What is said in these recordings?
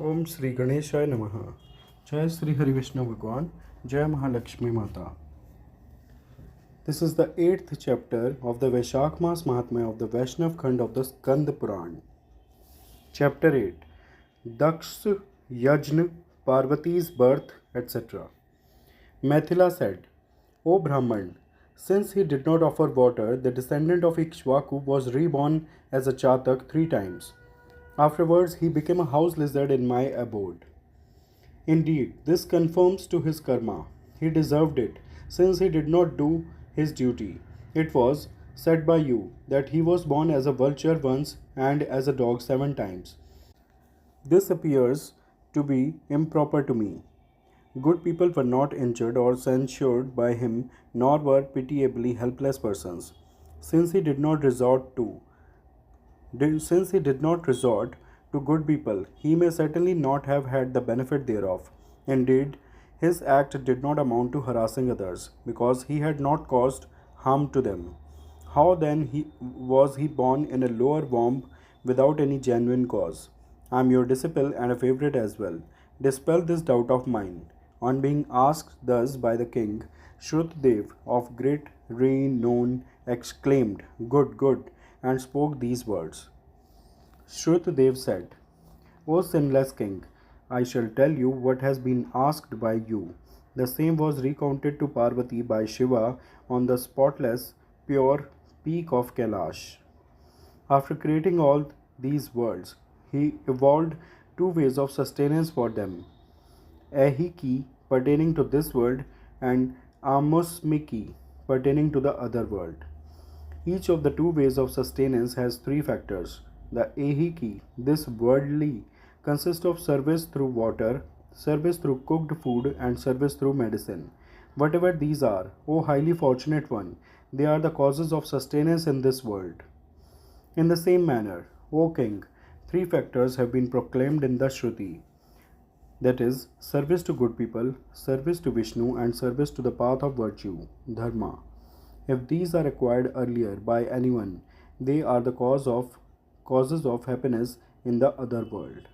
Om Sri Ganeshaya Namaha. Jai Sri Hari Vishnu Bhagwan. Jai Mahalakshmi Mata. This is the 8th chapter of the Vaishakh Maas Mahatmya of the Vaishnav Khand of the Skand Purana. Chapter 8. Dakṣa, Yajña, Pārvatī's birth, etc. Maithila said, O Brahman, since he did not offer water, the descendant of Ikshvaku was reborn as a Chatak 3 times. Afterwards, he became a house lizard in my abode. Indeed, this conforms to his karma. He deserved it, since he did not do his duty. It was said by you that he was born as a vulture once and as a dog 7 times. This appears to be improper to me. Good people were not injured or censured by him, nor were pitiably helpless persons. Since he did not resort to good people, he may certainly not have had the benefit thereof. Indeed, his act did not amount to harassing others, because he had not caused harm to them. How then was he born in a lower womb without any genuine cause? I am your disciple and a favorite as well. Dispel this doubt of mine. On being asked thus by the king, Shrutadev of great renown exclaimed, Good, good, and spoke these words. Shrutadev said, O sinless king, I shall tell you what has been asked by you. The same was recounted to Pārvatī by Shiva on the spotless, pure peak of Kailash. After creating all these worlds, he evolved 2 ways of sustenance for them. Ahiki, pertaining to this world, and Amusmiki, pertaining to the other world. Each of the 2 ways of sustenance has 3 factors. The Ahiki, this worldly, consists of service through water, service through cooked food, and service through medicine. Whatever these are, O highly fortunate one, they are the causes of sustenance in this world. In the same manner, O king, 3 factors have been proclaimed in the Shruti. That is, service to good people, service to Vishnu, and service to the path of virtue, Dharma. If these are acquired earlier by anyone, they are the causes of happiness in the other world.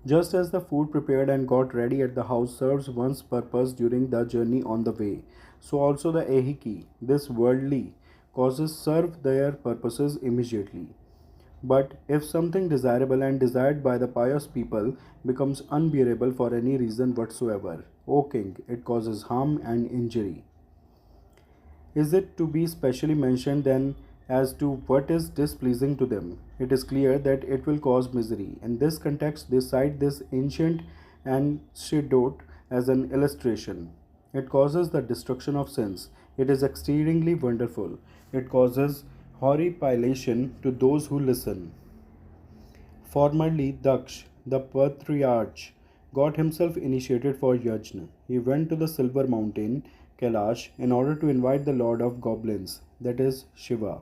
Just as the food prepared and got ready at the house serves one's purpose during the journey on the way, so also the ahiki, this worldly, causes serve their purposes immediately. But if something desirable and desired by the pious people becomes unbearable for any reason whatsoever, O king, it causes harm and injury. Is it to be specially mentioned then as to what is displeasing to them? It is clear that it will cause misery. In this context, they cite this ancient anecdote as an illustration. It causes the destruction of sins. It is exceedingly wonderful. It causes horripilation to those who listen. Formerly, Dakṣa, the patriarch, got himself initiated for Yajña. He went to the silver mountain, Kailash, in order to invite the lord of goblins, that is, Shiva.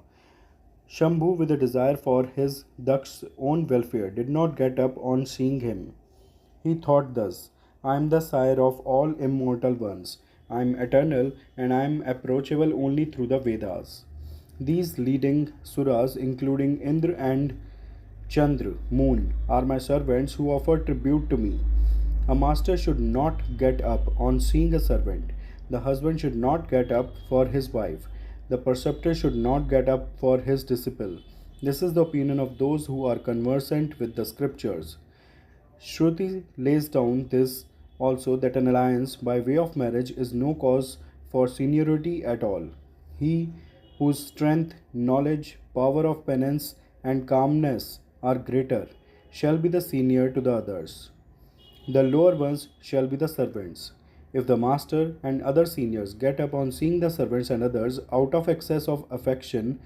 Shambhu, with a desire for his Dakṣa's own welfare, did not get up on seeing him. He thought thus, I am the sire of all immortal ones. I am eternal and I am approachable only through the Vedas. These leading suras, including Indra and Chandra, moon, are my servants who offer tribute to me. A master should not get up on seeing a servant. The husband should not get up for his wife. The preceptor should not get up for his disciple. This is the opinion of those who are conversant with the scriptures. Shruti lays down this also, that an alliance by way of marriage is no cause for seniority at all. He whose strength, knowledge, power of penance, and calmness are greater shall be the senior to the others. The lower ones shall be the servants. If the master and other seniors get up on seeing the servants and others out of excess of affection,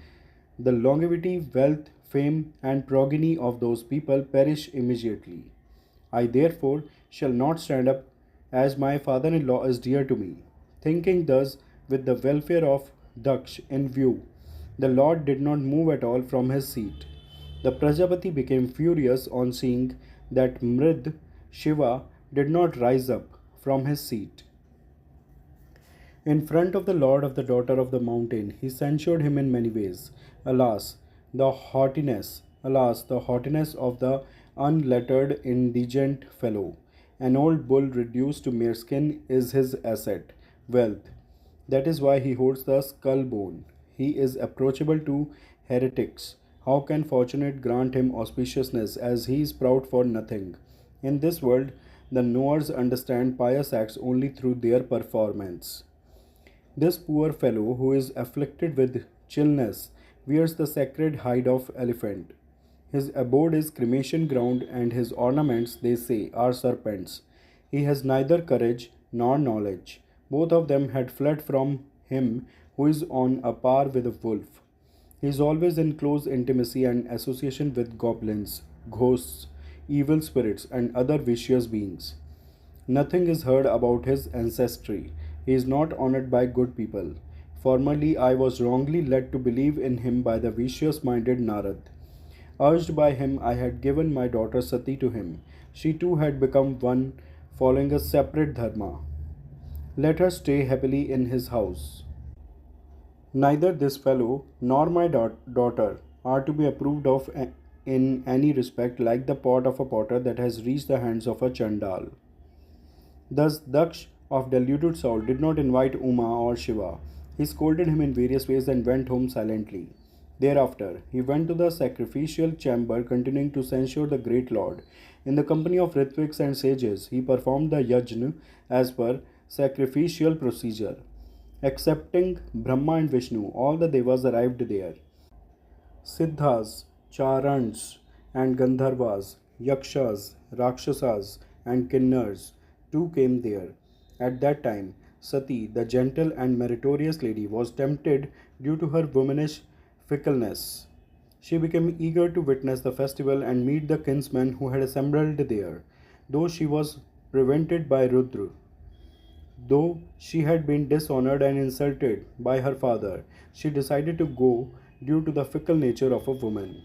the longevity, wealth, fame, and progeny of those people perish immediately. I therefore shall not stand up, as my father-in-law is dear to me. Thinking thus, with the welfare of Dakṣa in view, the Lord did not move at all from his seat. The Prajapati became furious on seeing that Mrid, Shiva, did not rise up from his seat. In front of the lord of the daughter of the mountain, he censured him in many ways. Alas, the haughtiness of the unlettered, indigent fellow. An old bull reduced to mere skin is his asset, wealth. That is why he holds the skull bone. He is approachable to heretics. How can fortunate grant him auspiciousness as he is proud for nothing? In this world, the knowers understand pious acts only through their performance. This poor fellow, who is afflicted with chillness, wears the sacred hide of elephant. His abode is cremation ground, and his ornaments, they say, are serpents. He has neither courage nor knowledge. Both of them had fled from him who is on a par with a wolf. He is always in close intimacy and association with goblins, ghosts, evil spirits, and other vicious beings. Nothing is heard about his ancestry. He is not honored by good people. Formerly, I was wrongly led to believe in him by the vicious minded Narad. Urged by him, I had given my daughter Sati to him. She too had become one, following a separate dharma. Let her stay happily in his house. Neither this fellow nor my daughter are to be approved of in any respect like the pot of a potter that has reached the hands of a Chandal. Thus, Daksh of deluded soul did not invite Uma or Shiva. He scolded him in various ways and went home silently. Thereafter, he went to the sacrificial chamber, continuing to censure the great lord. In the company of Ritviks and sages, he performed the Yajña as per sacrificial procedure. Excepting Brahma and Vishnu, all the devas arrived there. Siddhas, Charans, and Gandharvas, Yakshas, Rakshasas, and Kinnars too came there. At that time, Sati, the gentle and meritorious lady, was tempted due to her womanish fickleness. She became eager to witness the festival and meet the kinsmen who had assembled there, though she was prevented by Rudra. Though she had been dishonored and insulted by her father, she decided to go due to the fickle nature of a woman.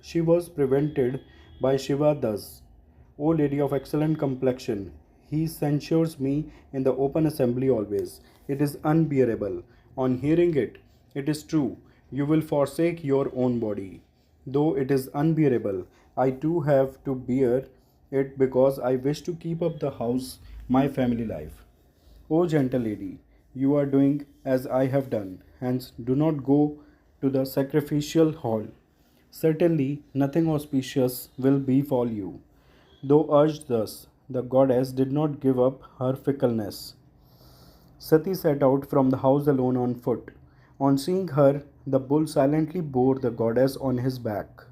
She was prevented by Shiva thus: O lady of excellent complexion, he censures me in the open assembly always. It is unbearable. On hearing it, it is true, you will forsake your own body. Though it is unbearable, I too have to bear it because I wish to keep up the house, my family life. O gentle lady, you are doing as I have done, hence do not go to the sacrificial hall. Certainly nothing auspicious will befall you. Though urged thus, the goddess did not give up her fickleness. Sati set out from the house alone on foot. On seeing her, the bull silently bore the goddess on his back.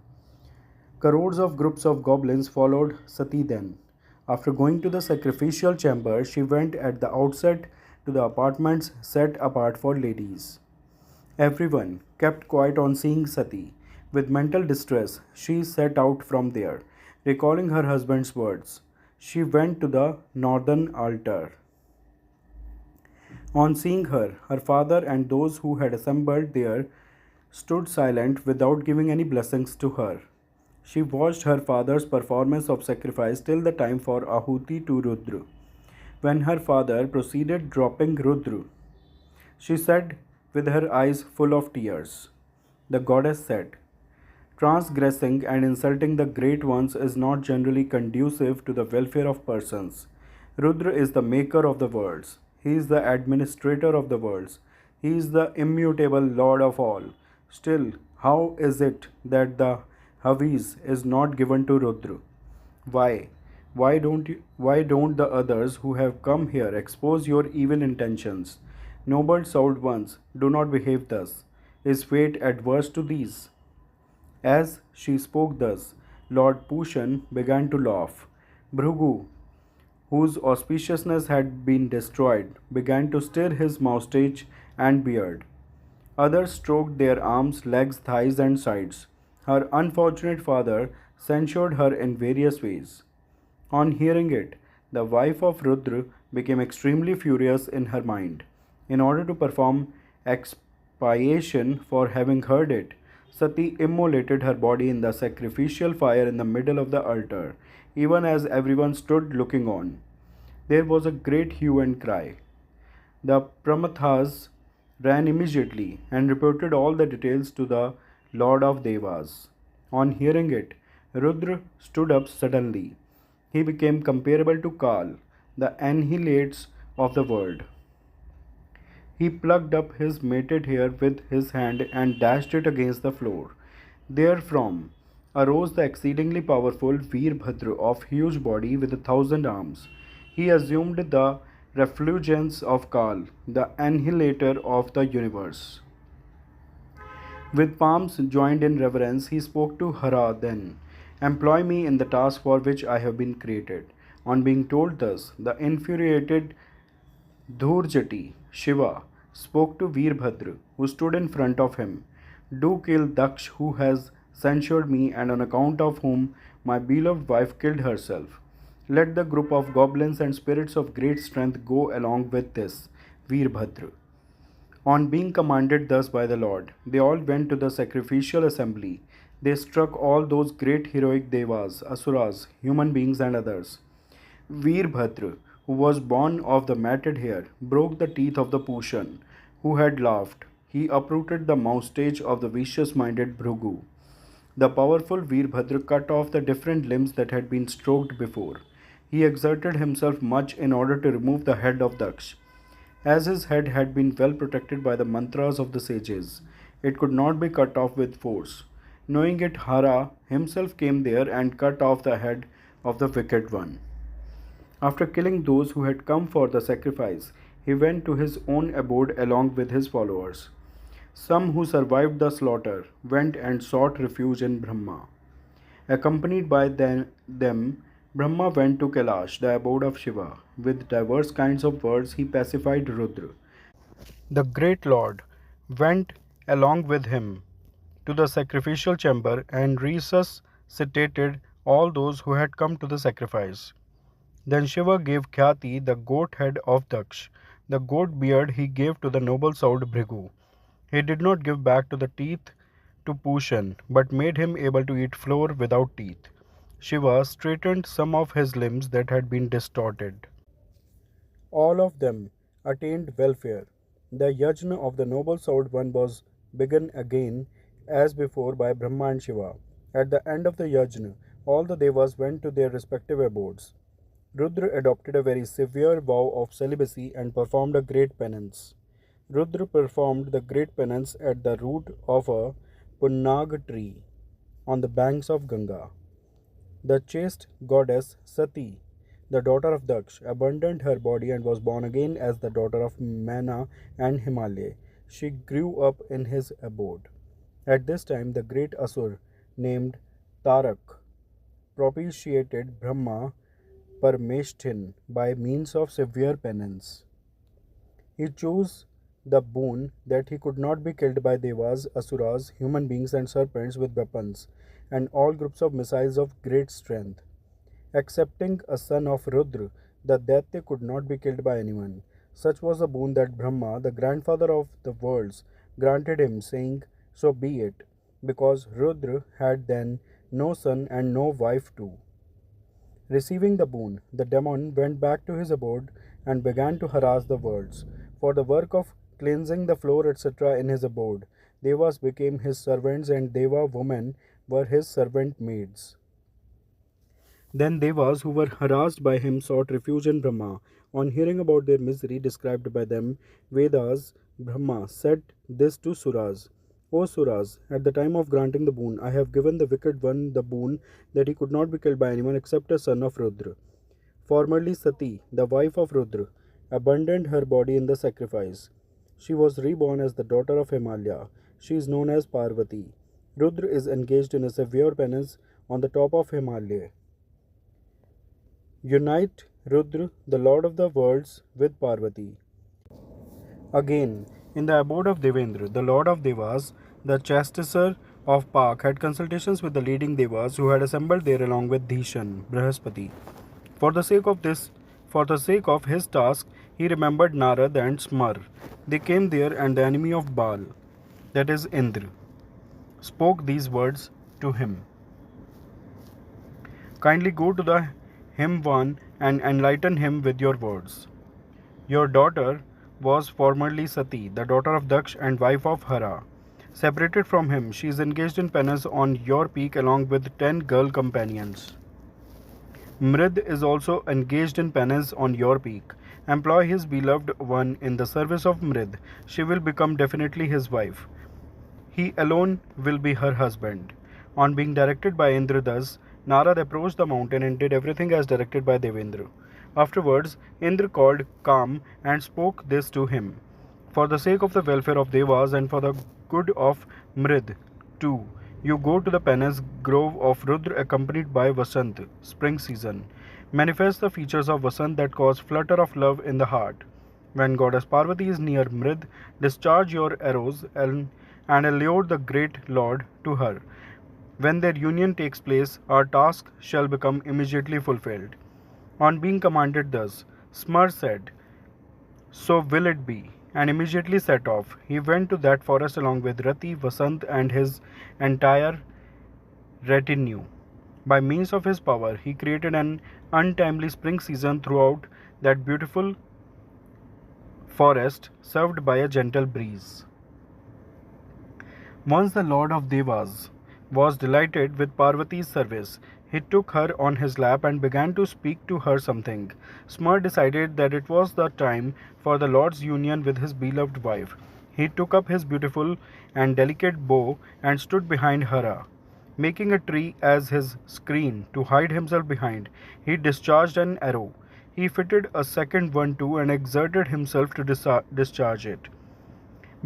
Crores of groups of goblins followed Sati then. After going to the sacrificial chamber, she went at the outset to the apartments set apart for ladies. Everyone kept quiet on seeing Sati. With mental distress, she set out from there, recalling her husband's words. She went to the northern altar. On seeing her, her father and those who had assembled there stood silent without giving any blessings to her. She watched her father's performance of sacrifice till the time for Ahuti to Rudra. When her father proceeded dropping Rudra, she said with her eyes full of tears. The goddess said, transgressing and insulting the great ones is not generally conducive to the welfare of persons. Rudra is the maker of the worlds. He is the administrator of the worlds. He is the immutable Lord of all. Still, how is it that the Havis is not given to Rudra? Why? Why don't the others who have come here expose your evil intentions? Noble souled ones, do not behave thus. Is fate adverse to these? As she spoke thus, Lord Pushan began to laugh. Bhrugu, whose auspiciousness had been destroyed, began to stir his moustache and beard. Others stroked their arms, legs, thighs, and sides. Her unfortunate father censured her in various ways. On hearing it, the wife of Rudra became extremely furious in her mind. In order to perform expiation for having heard it, Sati immolated her body in the sacrificial fire in the middle of the altar, even as everyone stood looking on. There was a great hue and cry. The Pramathas ran immediately and reported all the details to the Lord of Devas. On hearing it, Rudra stood up suddenly. He became comparable to Kal, the annihilates of the world. He plucked up his matted hair with his hand and dashed it against the floor. Therefrom arose the exceedingly powerful Veerbhadra of huge body with 1,000 arms. He assumed the refulgence of Kal, the annihilator of the universe. With palms joined in reverence, he spoke to Hara then, "Employ me in the task for which I have been created." On being told thus, the infuriated Dhurjati, Shiva, spoke to Veerbhadra, who stood in front of him. "Do kill Daksh, who has censured me and on account of whom my beloved wife killed herself. Let the group of goblins and spirits of great strength go along with this, Veerbhadra." On being commanded thus by the Lord, they all went to the sacrificial assembly. They struck all those great heroic devas, asuras, human beings, and others. Veerbhadra, who was born of the matted hair, broke the teeth of the Pushan, who had laughed. He uprooted the moustache of the vicious minded Bhrigu. The powerful Veerbhadra cut off the different limbs that had been stroked before. He exerted himself much in order to remove the head of Daksh. As his head had been well protected by the mantras of the sages, it could not be cut off with force. Knowing it, Hara himself came there and cut off the head of the wicked one. After killing those who had come for the sacrifice, he went to his own abode along with his followers. Some who survived the slaughter went and sought refuge in Brahma. Accompanied by them, Brahma went to Kailash, the abode of Shiva. With diverse kinds of words, he pacified Rudra. The great Lord went along with him to the sacrificial chamber and resuscitated all those who had come to the sacrifice. Then Shiva gave Khyati the goat head of Daksh. The goat beard he gave to the noble souled Bhrigu. He did not give back to the teeth to Pushan, but made him able to eat flour without teeth. Shiva straightened some of his limbs that had been distorted. All of them attained welfare. The Yajña of the noble souled one was begun again as before by Brahma and Shiva. At the end of the Yajña, all the devas went to their respective abodes. Rudra adopted a very severe vow of celibacy and performed a great penance. Rudra performed the great penance at the root of a punnag tree on the banks of Ganga. The chaste goddess Sati, the daughter of Daksh, abandoned her body and was born again as the daughter of Mana and Himalaya. She grew up in his abode. At this time, the great Asur named Tarak propitiated Brahma Parmeshtin by means of severe penance. He chose the boon that he could not be killed by devas, asuras, human beings, and serpents with weapons, and all groups of missiles of great strength. Excepting a son of Rudra, the Daitya could not be killed by anyone. Such was the boon that Brahma, the grandfather of the worlds, granted him, saying, "So be it," because Rudra had then no son and no wife too. Receiving the boon, the demon went back to his abode and began to harass the worlds. For the work of cleansing the floor, etc., in his abode, devas became his servants and deva women were his servant maids. Then devas who were harassed by him sought refuge in Brahma. On hearing about their misery described by them, Vedas, Brahma said this to Suras. O Suras, at the time of granting the boon, I have given the wicked one the boon that he could not be killed by anyone except a son of Rudra. Formerly Sati, the wife of Rudra, abandoned her body in the sacrifice. She was reborn as the daughter of Himalaya. She is known as Pārvatī. Rudra is engaged in a severe penance on the top of Himalaya. Unite Rudra, the Lord of the worlds, with Pārvatī. Again, in the abode of Devendra, the Lord of Devas, the chastiser of Pak, had consultations with the leading Devas who had assembled there along with Dhishan, Brihaspati. For the sake of his task, he remembered Narad and Smar. They came there, and the enemy of Baal, that is Indra, spoke these words to him. Kindly go to the Himvan and enlighten him with your words. Your daughter was formerly Sati, the daughter of Daksh and wife of Hara. Separated from him, she is engaged in penance on your peak along with 10 girl companions. Mrid is also engaged in penance on your peak. Employ his beloved one in the service of Mrid. She will become definitely his wife. He alone will be her husband. On being directed by Indra thus, Narad approached the mountain and did everything as directed by Devendra. Afterwards, Indra called Kam and spoke this to him. For the sake of the welfare of Devas and for the good of Mrid, too, you go to the penance grove of Rudra accompanied by Vasant, spring season. Manifest the features of Vasant that cause flutter of love in the heart. When goddess Pārvatī is near Mrid, discharge your arrows and allure the great Lord to her. When their union takes place, our task shall become immediately fulfilled. On being commanded thus, Smar said, "So will it be," and immediately set off. He went to that forest along with Rati, Vasant, and his entire retinue. By means of his power, he created an untimely spring season throughout that beautiful forest, served by a gentle breeze. Once the Lord of Devas was delighted with Parvati's service. He took her on his lap and began to speak to her something. Smar decided that it was the time for the Lord's union with his beloved wife. He took up his beautiful and delicate bow and stood behind Hara. Making a tree as his screen to hide himself behind, he discharged an arrow. He fitted a second one too and exerted himself to discharge it.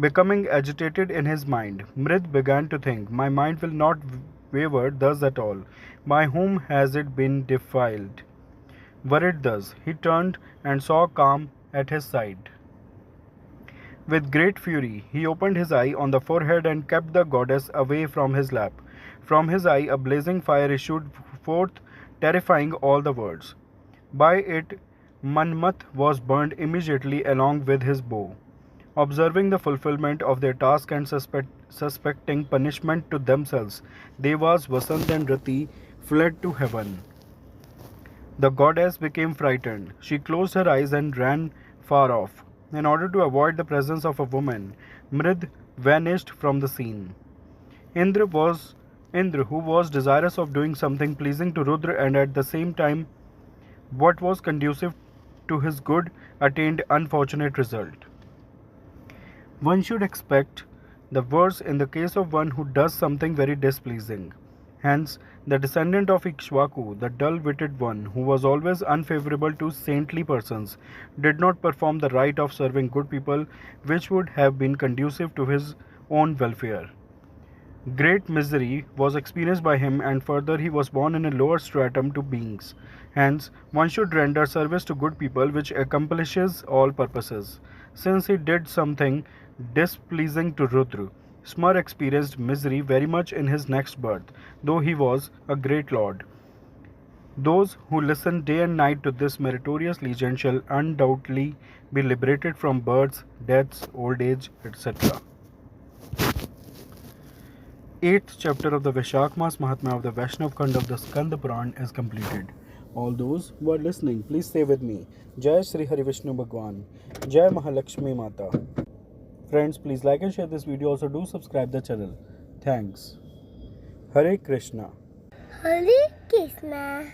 Becoming agitated in his mind, Mrid began to think, "My mind will not waver thus at all. By whom has it been defiled?" Worried thus, he turned and saw Kam at his side. With great fury, he opened his eye on the forehead and kept the goddess away from his lap. From his eye, a blazing fire issued forth, terrifying all the worlds. By it, Manmath was burned immediately along with his bow. Observing the fulfillment of their task and suspecting punishment to themselves, Devas, Vasant, and Rati fled to heaven. The goddess became frightened. She closed her eyes and ran far off. In order to avoid the presence of a woman, Mrid vanished from the scene. Indra, who was desirous of doing something pleasing to Rudra and at the same time what was conducive to his good, attained unfortunate result. One should expect the worst in the case of one who does something very displeasing. Hence, the descendant of Ikshvaku, the dull-witted one, who was always unfavorable to saintly persons, did not perform the rite of serving good people, which would have been conducive to his own welfare. Great misery was experienced by him, and further he was born in a lower stratum to beings. Hence, one should render service to good people which accomplishes all purposes. Since he did something displeasing to Rudra, Smar experienced misery very much in his next birth, though he was a great lord. Those who listen day and night to this meritorious legend shall undoubtedly be liberated from births, deaths, old age, etc. 8th chapter of the Vaishakh Maas Mahatmya of the Vaishnav Khand of the Skand Purana is completed. All those who are listening, please stay with me. Jai Sri Hari Vishnu Bhagwan. Jai Mahalakshmi Mata. Friends, please like and share this video. Also do subscribe the channel. Thanks. Hare Krishna. Hare Krishna.